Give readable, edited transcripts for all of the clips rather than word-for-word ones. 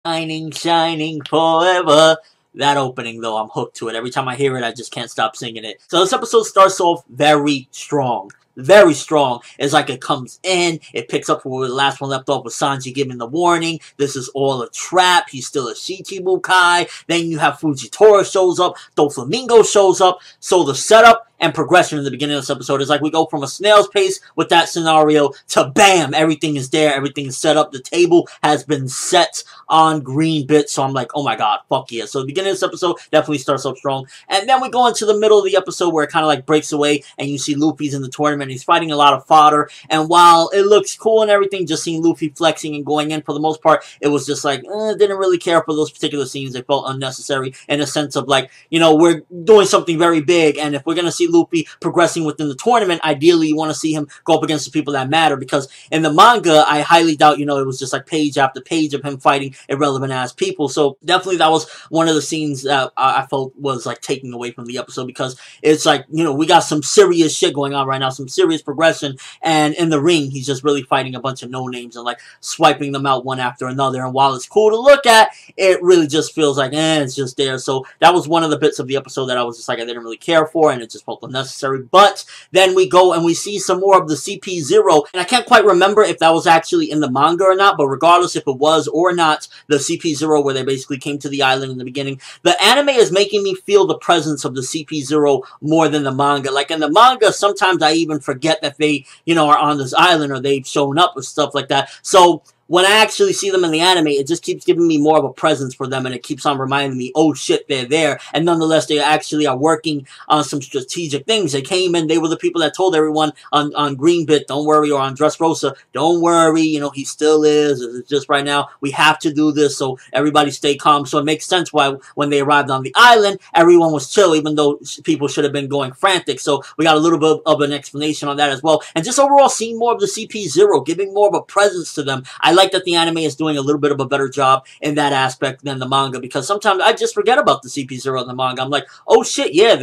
Shining, shining forever. That opening, though, I'm hooked to it. Every time I hear it, I just can't stop singing it. So this episode starts off very strong. Very strong. It's like it comes in, it picks up where the last one left off with Sanji giving the warning. This is all a trap. He's still a Shichibukai. Then you have Fujitora shows up. Doflamingo shows up. So the setup and progression in the beginning of this episode is like we go from a snail's pace with that scenario to bam, everything is there, everything is set up, the table has been set on Green Bit, so I'm like, oh my god, fuck yeah. So the beginning of this episode definitely starts off strong, and then we go into the middle of the episode where it kind of like breaks away, and you see Luffy's in the tournament, he's fighting a lot of fodder, and while it looks cool and everything, just seeing Luffy flexing and going in, for the most part, it was just like, didn't really care for those particular scenes. They felt unnecessary in a sense of like, you know, we're doing something very big, and if we're gonna see Luffy progressing within the tournament, ideally you want to see him go up against the people that matter, because in the manga, I highly doubt, you know, it was just like page after page of him fighting irrelevant ass people. So definitely that was one of the scenes that I felt was like taking away from the episode, because it's like, you know, we got some serious shit going on right now, some serious progression, and in the ring, he's just really fighting a bunch of no-names and like swiping them out one after another, and while it's cool to look at, it really just feels like, it's just there. So that was one of the bits of the episode that I was just like, I didn't really care for, and it just felt unnecessary. But then we go and we see some more of the CP0, and I can't quite remember if that was actually in the manga or not, but regardless if it was or not, the CP0 where they basically came to the island in the beginning, the anime is making me feel the presence of the CP0 more than the manga. Like in the manga, sometimes I even forget that they, you know, are on this island or they've shown up or stuff like that. So when I actually see them in the anime, it just keeps giving me more of a presence for them, and it keeps on reminding me, oh shit, they're there, and nonetheless, they actually are working on some strategic things. They came in, they were the people that told everyone on Green Bit, don't worry, or on Dressrosa, don't worry, you know, he still is, it's just right now, we have to do this, so everybody stay calm. So it makes sense why when they arrived on the island, everyone was chill, even though people should have been going frantic. So we got a little bit of an explanation on that as well, and just overall seeing more of the CP0, giving more of a presence to them. I like that the anime is doing a little bit of a better job in that aspect than the manga, because sometimes I just forget about the CP0 in the manga. I'm like, oh shit, yeah,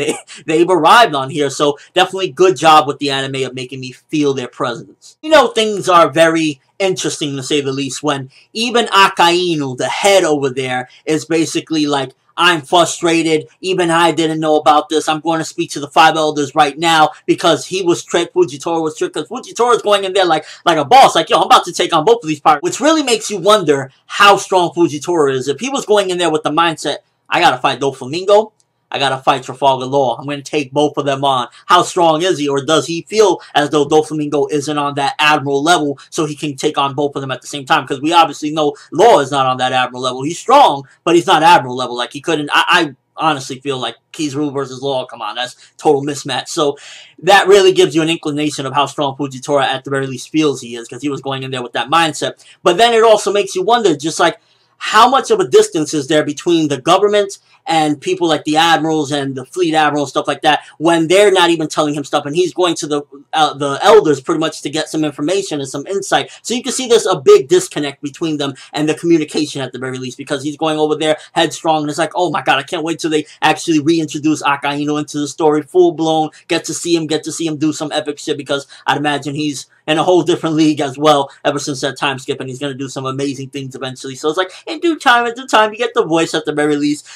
they've arrived on here. So definitely good job with the anime of making me feel their presence. You know, things are very interesting to say the least when even Akainu, the head over there, is basically like, I'm frustrated. Even I didn't know about this. I'm going to speak to the Five Elders right now because he was tricked. Fujitora was tricked because Fujitora is going in there like a boss. Like, yo, I'm about to take on both of these pirates. Which really makes you wonder how strong Fujitora is. If he was going in there with the mindset, I got to fight Doflamingo, I gotta fight Trafalgar Law, I'm gonna take both of them on. How strong is he? Or does he feel as though Doflamingo isn't on that Admiral level so he can take on both of them at the same time? Because we obviously know Law is not on that Admiral level. He's strong, but he's not Admiral level. Like, he couldn't... I honestly feel like Kizaru versus Law, come on, that's total mismatch. So that really gives you an inclination of how strong Fujitora at the very least feels he is, because he was going in there with that mindset. But then it also makes you wonder, just like, how much of a distance is there between the government and people like the admirals and the fleet admiral, stuff like that, when they're not even telling him stuff, and he's going to the elders pretty much to get some information and some insight. So you can see there's a big disconnect between them and the communication at the very least, because he's going over there headstrong, and it's like, oh my god, I can't wait till they actually reintroduce Akainu into the story, full blown, get to see him do some epic shit, because I'd imagine he's in a whole different league as well ever since that time skip, and he's going to do some amazing things eventually. So it's like, in due time, you get the voice at the very least.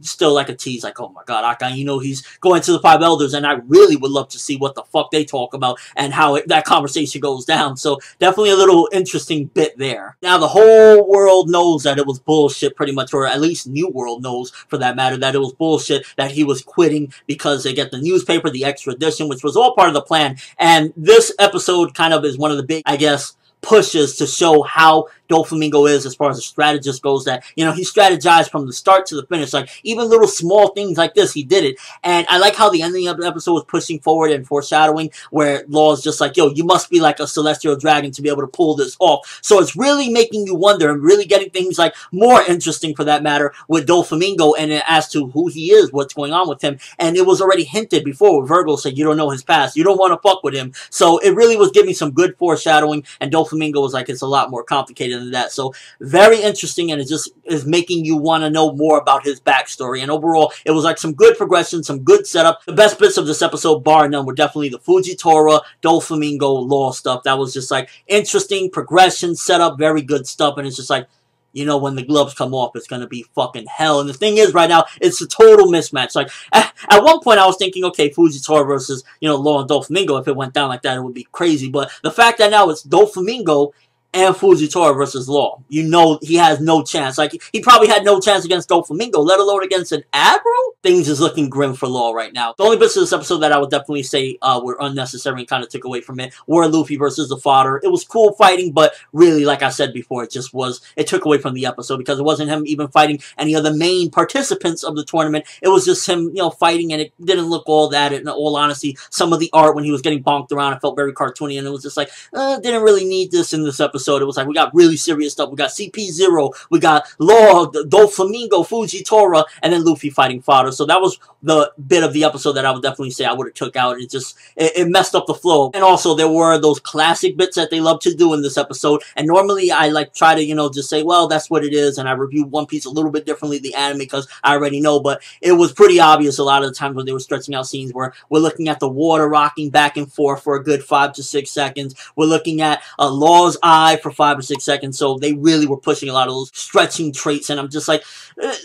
Still like a tease, like, oh my god, Akainu, he's going to the Five Elders, and I really would love to see what the fuck they talk about and how that conversation goes down. So definitely a little interesting bit there. Now the whole world knows that it was bullshit pretty much, or at least New World knows for that matter, that it was bullshit, that he was quitting because they get the newspaper, the extradition, which was all part of the plan. And this episode kind of is one of the big, I guess, pushes to show how Doflamingo is as far as a strategist goes, that, you know, he strategized from the start to the finish. Like, even little small things like this, he did it. And I like how the ending of the episode was pushing forward and foreshadowing, where Law's just like, yo, you must be like a celestial dragon to be able to pull this off. So it's really making you wonder and really getting things like more interesting for that matter with Doflamingo, and as to who he is, what's going on with him. And it was already hinted before where Virgo said, you don't know his past, you don't want to fuck with him. So it really was giving some good foreshadowing, and Doflamingo was like, it's a lot more complicated than that. So very interesting, and it just is making you want to know more about his backstory. And overall, it was like some good progression, some good setup. The best bits of this episode, bar none, were definitely the Fujitora, Doflamingo, Law stuff. That was just like interesting progression, setup, very good stuff. And it's just like, you know, when the gloves come off, it's going to be fucking hell. And the thing is, right now, it's a total mismatch. Like, at one point, I was thinking, okay, Fujitora versus, you know, Law and Doflamingo. If it went down like that, it would be crazy. But the fact that now it's Doflamingo and Fujitora versus Law, you know he has no chance. Like, he probably had no chance against Doflamingo, let alone against an Admiral. Things is looking grim for Law right now. The only bits of this episode that I would definitely say were unnecessary and kind of took away from it were Luffy versus the Fodder. It was cool fighting, but really, like I said before, it took away from the episode because it wasn't him even fighting any of the main participants of the tournament. It was just him, you know, fighting, and it didn't look all that. In all honesty, some of the art when he was getting bonked around, it felt very cartoony, and it was just like, didn't really need this in this episode. It was like, we got really serious stuff. We got CP0, we got Law, Doflamingo, Fujitora, and then Luffy fighting Fodder. So that was the bit of the episode that I would definitely say I would have took out. It messed up the flow. And also, there were those classic bits that they love to do in this episode. And normally, I like try to, you know, just say, well, that's what it is. And I review One Piece a little bit differently, the anime, because I already know. But it was pretty obvious a lot of the times when they were stretching out scenes where we're looking at the water rocking back and forth for a good 5 to 6 seconds. We're looking at Law's eye for 5 or 6 seconds. So they really were pushing a lot of those stretching traits. And I'm just like,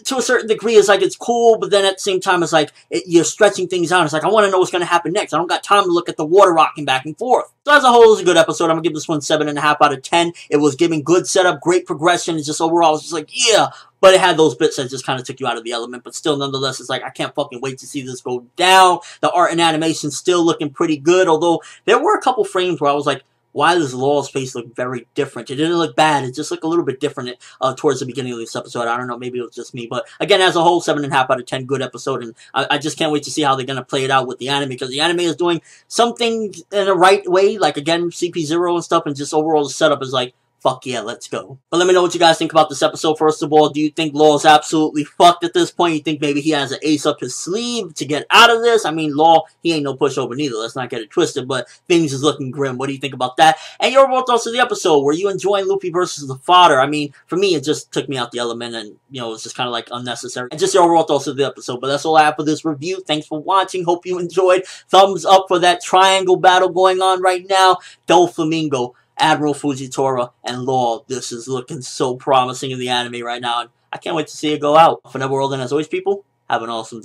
to a certain degree, it's like, it's cool. But then at the same time, it's like, you're stretching things out. It's like, I want to know what's going to happen next. I don't got time to look at the water rocking back and forth. So as a whole, it was a good episode. I'm going to give this one 7.5 out of 10. It was giving good setup, great progression. It's just overall, it's just like, yeah. But it had those bits that just kind of took you out of the element. But still, nonetheless, it's like, I can't fucking wait to see this go down. The art and animation still looking pretty good. Although, there were a couple frames where I was like, why does Law's face look very different? It didn't look bad. It just looked a little bit different towards the beginning of this episode. I don't know. Maybe it was just me. But again, as a whole, 7.5 out of 10. Good episode. And I just can't wait to see how they're going to play it out with the anime. Because the anime is doing something in the right way. Like, again, CP0 and stuff. And just overall, the setup is like, fuck yeah, let's go. But let me know what you guys think about this episode. First of all, do you think Law is absolutely fucked at this point? You think maybe he has an ace up his sleeve to get out of this? I mean, Law, he ain't no pushover neither. Let's not get it twisted, but things is looking grim. What do you think about that? And your overall thoughts of the episode. Were you enjoying Luffy versus the Fodder? I mean, for me, it just took me out the element and, you know, it's just kind of like unnecessary. And just your overall thoughts of the episode. But that's all I have for this review. Thanks for watching. Hope you enjoyed. Thumbs up for that triangle battle going on right now. Doflamingo, Admiral Fujitora, and Law. This is looking so promising in the anime right now, and I can't wait to see it go out. For Neverworld, and as always, people, have an awesome day.